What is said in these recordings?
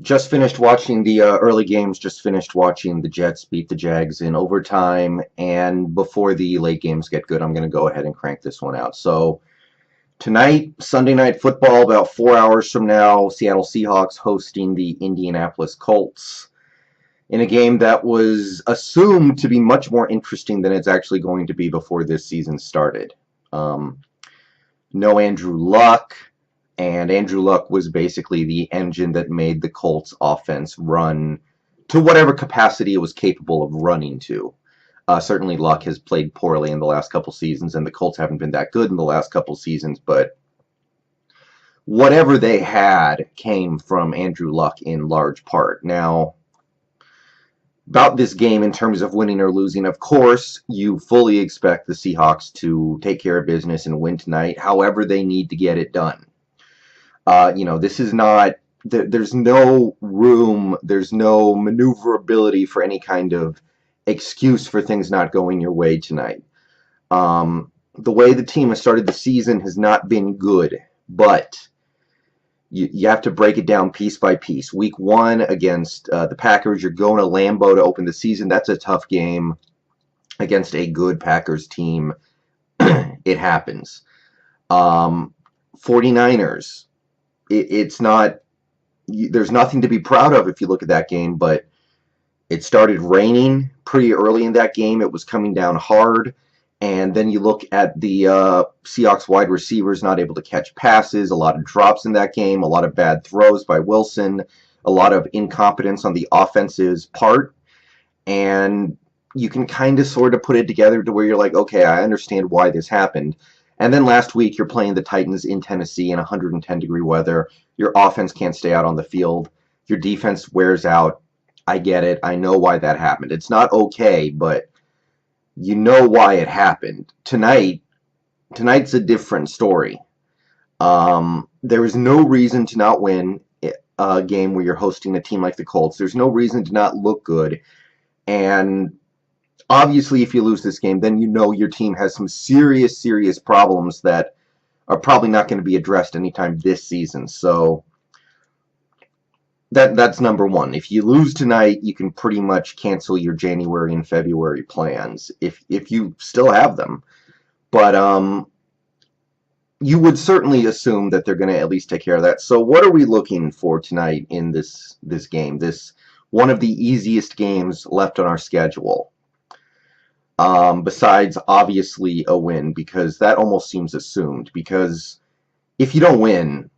Just finished watching the early games, just finished watching the Jets beat the Jags in overtime, and before the late games get good, I'm going to go ahead and crank this one out. So, tonight, Sunday Night Football, about 4 hours from now, Seattle Seahawks hosting the Indianapolis Colts in a game that was assumed to be much more interesting than it's actually going to be before this season started. Um, no Andrew Luck, and Andrew Luck was basically the engine that made the Colts offense run to whatever capacity it was capable of running to. Certainly, Luck has played poorly in the last couple seasons, and the Colts haven't been that good in the last couple seasons, but whatever they had came from Andrew Luck in large part. Now, about this game in terms of winning or losing, of course, you fully expect the Seahawks to take care of business and win tonight, however they need to get it done. This is not, there's no room, there's no maneuverability for any kind of excuse for things not going your way tonight. The way the team has started the season has not been good, but you have to break it down piece by piece. Week 1 against the Packers, you're going to Lambeau to open the season. That's a tough game against a good Packers team. It happens. 49ers, it's not, there's nothing to be proud of if you look at that game, but it started raining pretty early in that game. It was coming down hard. And then you look at the Seahawks wide receivers not able to catch passes, a lot of drops in that game, a lot of bad throws by Wilson, a lot of incompetence on the offense's part. And you can kind of sort of put it together to where you're like, okay, I understand why this happened. And then last week, you're playing the Titans in Tennessee in 110-degree weather. Your offense can't stay out on the field. Your defense wears out. I get it. I know why that happened. It's not okay, but you know why it happened. Tonight's a different story. There is no reason to not win a game where you're hosting a team like the Colts. There's no reason to not look good. And obviously, if you lose this game, then you know your team has some serious, serious problems that are probably not going to be addressed anytime this season. So that's number one. If you lose tonight, you can pretty much cancel your January and February plans if you still have them. But you would certainly assume that they're going to at least take care of that. So what are we looking for tonight in this game? This one of the easiest games left on our schedule. Besides obviously a win, because that almost seems assumed. Because if you don't win,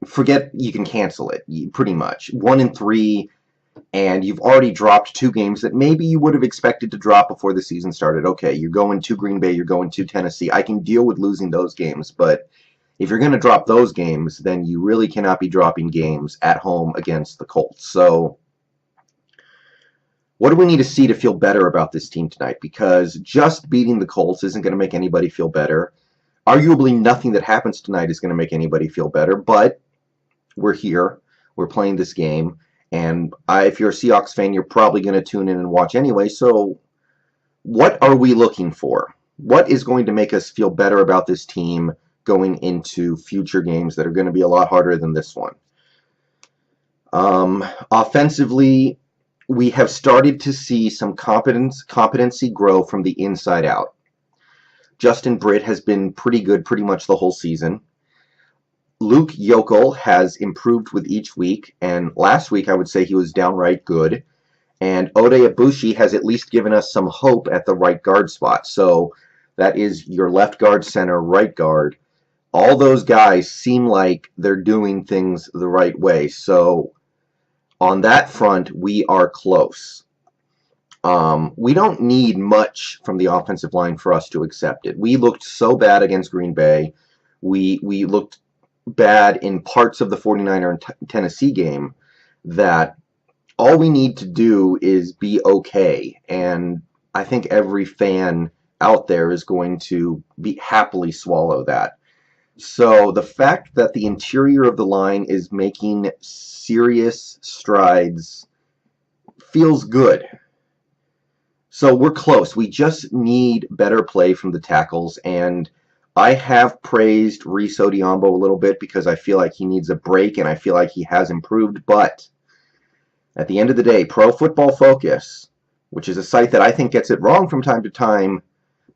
forget you can cancel it, pretty much. 1-3, and you've already dropped 2 games that maybe you would have expected to drop before the season started. Okay, you're going to Green Bay, you're going to Tennessee. I can deal with losing those games, but if you're going to drop those games, then you really cannot be dropping games at home against the Colts. So what do we need to see to feel better about this team tonight? Because just beating the Colts isn't going to make anybody feel better. Arguably, nothing that happens tonight is going to make anybody feel better, but we're here, we're playing this game, and if you're a Seahawks fan, you're probably going to tune in and watch anyway. So what are we looking for? What is going to make us feel better about this team going into future games that are going to be a lot harder than this one? Offensively, we have started to see some competency grow from the inside out. Justin Britt has been pretty good pretty much the whole season. Luke Yokel has improved with each week, and last week I would say he was downright good. And Ode Ibushi has at least given us some hope at the right guard spot. So that is your left guard, center, right guard. All those guys seem like they're doing things the right way. So on that front, we are close. We don't need much from the offensive line for us to accept it. We looked so bad against Green Bay. We looked bad in parts of the 49er and Tennessee game that all we need to do is be okay. And I think every fan out there is going to happily swallow that. So the fact that the interior of the line is making serious strides feels good. So we're close. We just need better play from the tackles, and I have praised Reese Odiombo a little bit because I feel like he needs a break and I feel like he has improved, but at the end of the day, Pro Football Focus, which is a site that I think gets it wrong from time to time,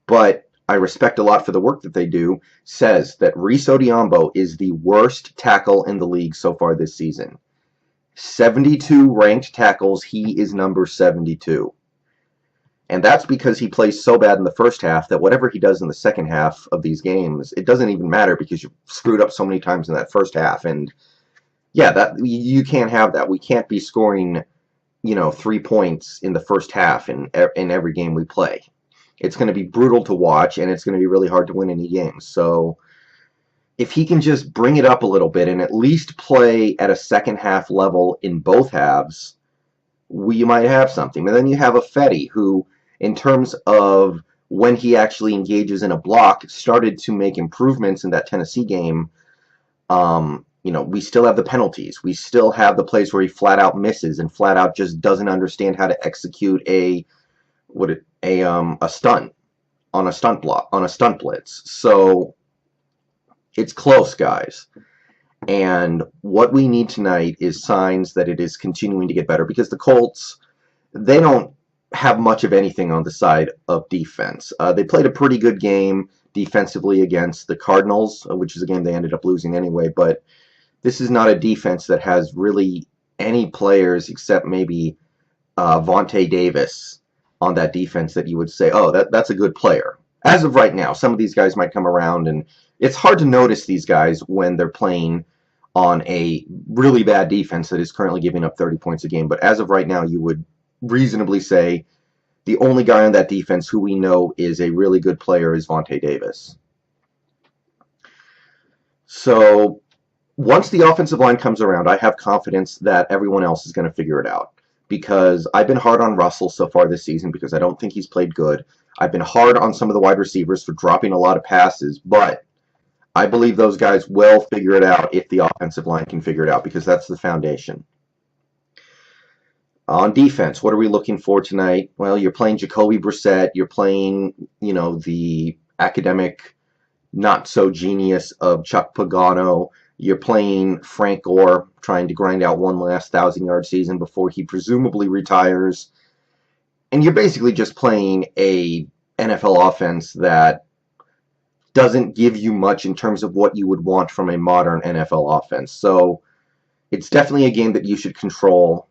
but I respect a lot for the work that they do, says that Reese Odiombo is the worst tackle in the league so far this season. 72 ranked tackles, he is number 72. And that's because he plays so bad in the first half that whatever he does in the second half of these games, it doesn't even matter because you screwed up so many times in that first half. And yeah, that you can't have that. We can't be scoring, 3 points in the first half in every game we play. It's going to be brutal to watch, and it's going to be really hard to win any games. So if he can just bring it up a little bit and at least play at a second half level in both halves, we might have something. And then you have a Fetty who, in terms of when he actually engages in a block, started to make improvements in that Tennessee game. We still have the penalties. We still have the plays where he flat out misses and flat out just doesn't understand how to execute a stunt on a stunt block, on a stunt blitz. So it's close, guys. And what we need tonight is signs that it is continuing to get better, because the Colts, they don't have much of anything on the side of defense. They played a pretty good game defensively against the Cardinals, which is a game they ended up losing anyway, but this is not a defense that has really any players except maybe Vontae Davis on that defense that you would say, oh, that's a good player. As of right now, some of these guys might come around, and it's hard to notice these guys when they're playing on a really bad defense that is currently giving up 30 points a game. But as of right now, you would reasonably say the only guy on that defense who we know is a really good player is Vontae Davis. So once the offensive line comes around, I have confidence that everyone else is going to figure it out, because I've been hard on Russell so far this season because I don't think he's played good. I've been hard on some of the wide receivers for dropping a lot of passes, but I believe those guys will figure it out if the offensive line can figure it out, because that's the foundation. On defense, what are we looking for tonight? Well, you're playing Jacoby Brissett. You're playing, the academic not-so-genius of Chuck Pagano. You're playing Frank Gore, trying to grind out one last 1,000-yard season before he presumably retires. And you're basically just playing a NFL offense that doesn't give you much in terms of what you would want from a modern NFL offense. So it's definitely a game that you should control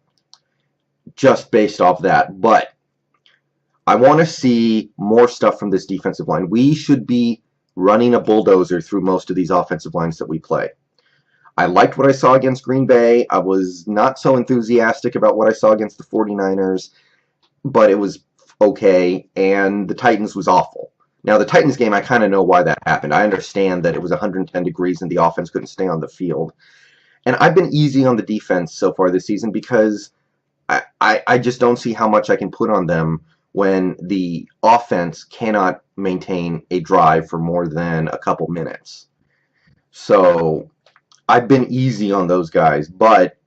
just based off that. But I want to see more stuff from this defensive line. We should be running a bulldozer through most of these offensive lines that we play. I liked what I saw against Green Bay. I was not so enthusiastic about what I saw against the 49ers, but it was okay, and the Titans was awful. Now, the Titans game, I kind of know why that happened. I understand that it was 110 degrees and the offense couldn't stay on the field. And I've been easy on the defense so far this season because I just don't see how much I can put on them when the offense cannot maintain a drive for more than a couple minutes. So I've been easy on those guys, but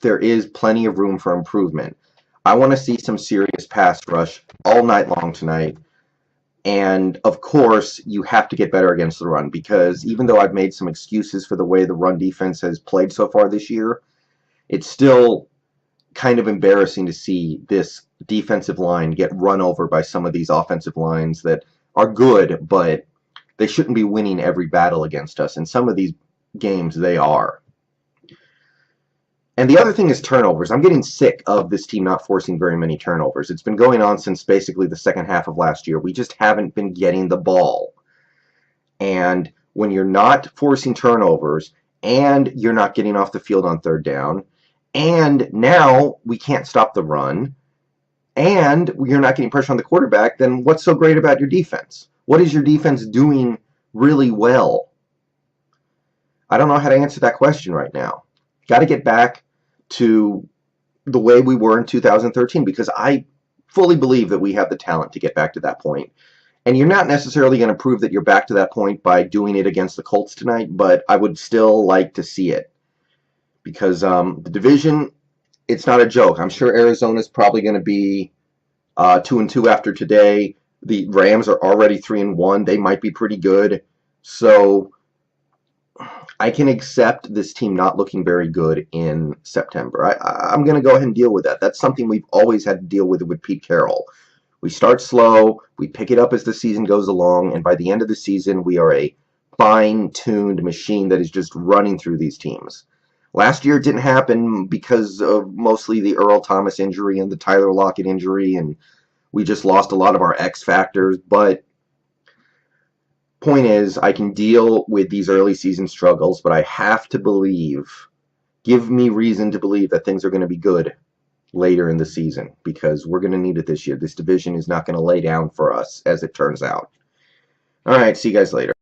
there is plenty of room for improvement. I want to see some serious pass rush all night long tonight. And, of course, you have to get better against the run, because even though I've made some excuses for the way the run defense has played so far this year, it's still kind of embarrassing to see this defensive line get run over by some of these offensive lines that are good, but they shouldn't be winning every battle against us. In some of these games, they are. And the other thing is turnovers. I'm getting sick of this team not forcing very many turnovers. It's been going on since basically the second half of last year. We just haven't been getting the ball. And when you're not forcing turnovers, and you're not getting off the field on third down, and now we can't stop the run, and you're not getting pressure on the quarterback, then what's so great about your defense? What is your defense doing really well? I don't know how to answer that question right now. Got to get back to the way we were in 2013, because I fully believe that we have the talent to get back to that point. And you're not necessarily going to prove that you're back to that point by doing it against the Colts tonight, but I would still like to see it. Because the division, it's not a joke. I'm sure Arizona's probably going to be 2-2 after today. The Rams are already 3-1. They might be pretty good. So I can accept this team not looking very good in September. I'm going to go ahead and deal with that. That's something we've always had to deal with Pete Carroll. We start slow, we pick it up as the season goes along, and by the end of the season, we are a fine-tuned machine that is just running through these teams. Last year it didn't happen because of mostly the Earl Thomas injury and the Tyler Lockett injury, and we just lost a lot of our X factors, but point is, I can deal with these early season struggles, but I have to believe, give me reason to believe that things are going to be good later in the season, because we're going to need it this year. This division is not going to lay down for us, as it turns out. All right, see you guys later.